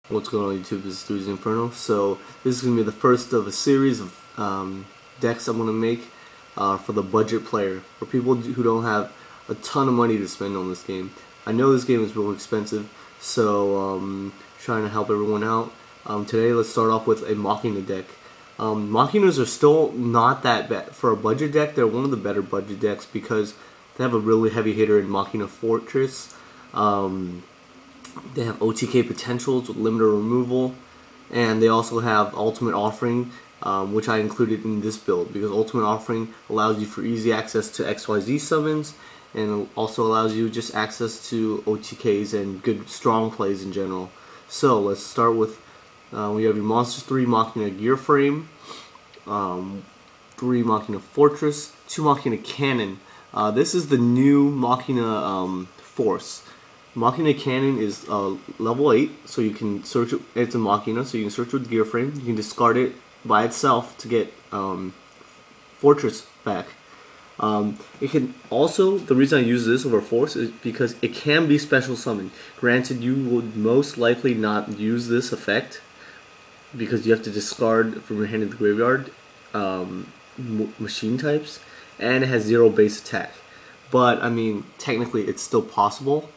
What's going on YouTube? This is 3zinferno. So this is going to be the first of a series of decks I'm going to make for the budget player, for people who don't have a ton of money to spend on this game. I know this game is real expensive, so trying to help everyone out. Today let's start off with a Machina deck. Machinas are still not that bad. For a budget deck, they're one of the better budget decks because they have a really heavy hitter in Machina Fortress. They have OTK potentials with limiter removal, and they also have Ultimate Offering, which I included in this build because Ultimate Offering allows you for easy access to XYZ summons, and also allows you just access to OTKs and good strong plays in general. So let's start with we have your Monsters 3 Machina Gear Frame, 3 Machina Fortress, 2 Machina Cannon. This is the new Machina Force. Machina Cannon is level 8, so you can search it. It's a Machina, so you can search with Gear Frame. You can discard it by itself to get Fortress back. It can also, the reason I use this over Force is because it can be special summoned. Granted, you would most likely not use this effect because you have to discard from your hand in the graveyard machine types, and it has 0 base attack. But I mean, technically, it's still possible.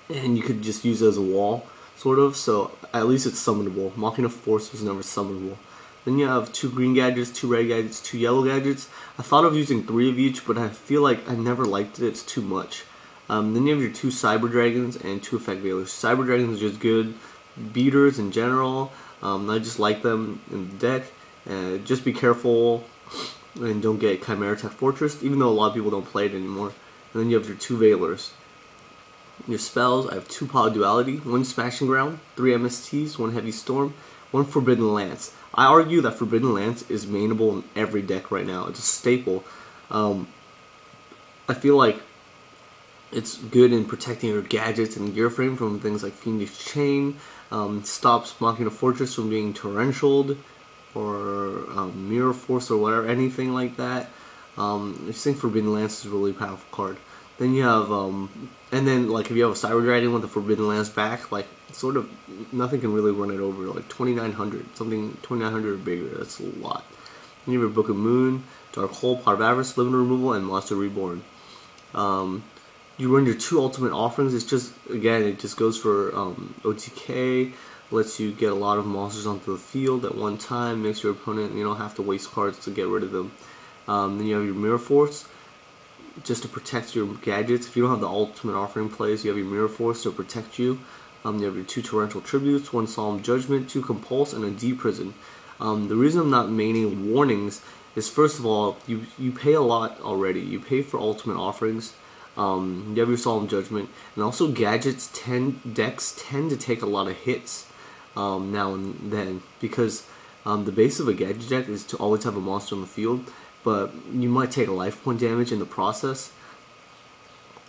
And you could just use it as a wall, sort of, so at least it's summonable. Machina Force was never summonable. Then you have 2 green gadgets, 2 red gadgets, 2 yellow gadgets. I thought of using 3 of each, but I feel like I never liked it, it's too much. Then you have your 2 Cyber Dragons and 2 Effect Veilers. Cyber Dragons are just good beaters in general. I just like them in the deck. Just be careful and don't get Chimera Tech Fortress, even though a lot of people don't play it anymore. And then you have your 2 Veilers. Your spells, I have 2 Power Duality, 1 Smashing Ground, 3 MSTs, 1 Heavy Storm, 1 Forbidden Lance. I argue that Forbidden Lance is mainable in every deck right now. It's a staple. I feel like it's good in protecting your gadgets and gear frame from things like Fiendish Chain, stops Machina Fortress from being torrentialed, or Mirror Force or whatever, anything like that. I just think Forbidden Lance is a really powerful card. Then you have, and then like if you have a Cyber Dragon with the Forbidden Lance back, like sort of nothing can really run it over. Like 2,900, something 2,900 or bigger. That's a lot. Then you have your Book of Moon, Dark Hole, Part of Avarice, Limiter Removal, and Monster Reborn. You run your 2 Ultimate Offerings. It's just, again, it just goes for OTK. Lets you get a lot of monsters onto the field at one time. Makes your opponent, you don't have to waste cards to get rid of them. Then you have your Mirror Force, just to protect your gadgets. If you don't have the Ultimate Offering plays, you have your Mirror Force to protect you. You have your 2 Torrential Tributes, 1 Solemn Judgment, 2 Compulse, and a D-Prison. The reason I'm not maining Warnings is, first of all, you pay a lot already. You pay for Ultimate Offerings. You have your Solemn Judgment, and also decks tend to take a lot of hits now and then, because the base of a gadget deck is to always have a monster on the field, but you might take a life point damage in the process.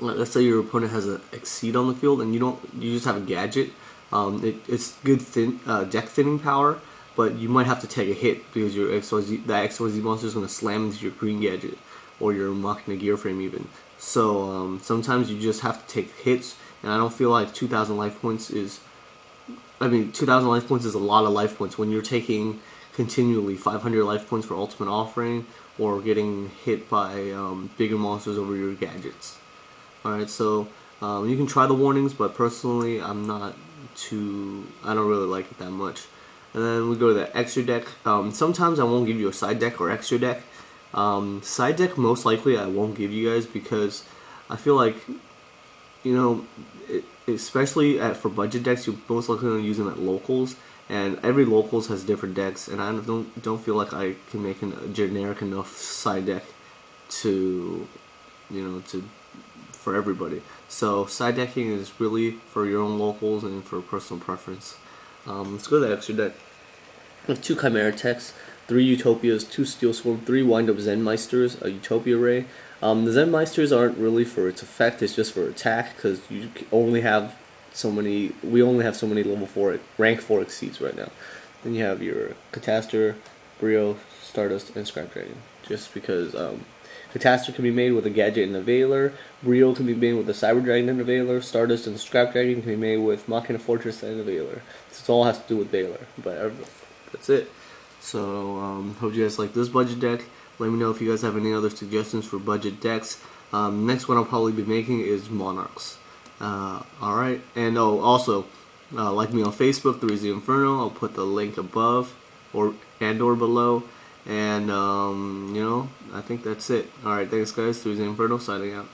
Let's say your opponent has an Exceed on the field and you just have a gadget. It's good deck thinning power, but you might have to take a hit because your XYZ monster is going to slam into your green gadget or your Machina Gear Frame even. So sometimes you just have to take hits, and I don't feel like 2,000 life points is. 2,000 life points is a lot of life points when you're taking continually 500 life points for Ultimate Offering, or getting hit by bigger monsters over your gadgets. Alright, so you can try the warnings, but personally I don't really like it that much. And then we go to the extra deck. Sometimes I won't give you a side deck or extra deck. Side deck most likely I won't give you guys because I feel like, especially for budget decks, you're most likely going to use them at locals, and every locals has different decks, and I don't feel like I can make a generic enough side deck to for everybody. So side decking is really for your own locals and for personal preference. Let's go to the extra deck. I have 2 Chimera Techs, 3 Utopias, 2 Steel Swarm, 3 Wind Up Zen Meisters, a Utopia Ray. The Zen Meisters aren't really for its effect, it's just for attack, because you only have so many. We only have so many level 4, rank 4 exceeds right now. Then you have your Catastor, Brio, Stardust, and Scrap Dragon. Just because Catastrophe can be made with a Gadget and a Veiler. Brio can be made with a Cyber Dragon and a Veiler. Stardust and Scrap Dragon can be made with Machina Fortress and a Veiler. This all has to do with Veiler, but that's it. So, hope you guys like this budget deck. Let me know if you guys have any other suggestions for budget decks. Next one I'll probably be making is Monarchs. Alright, and also, like me on Facebook, 3zinferno. I'll put the link above or below. And, I think that's it. Alright, thanks guys. 3zinferno signing out.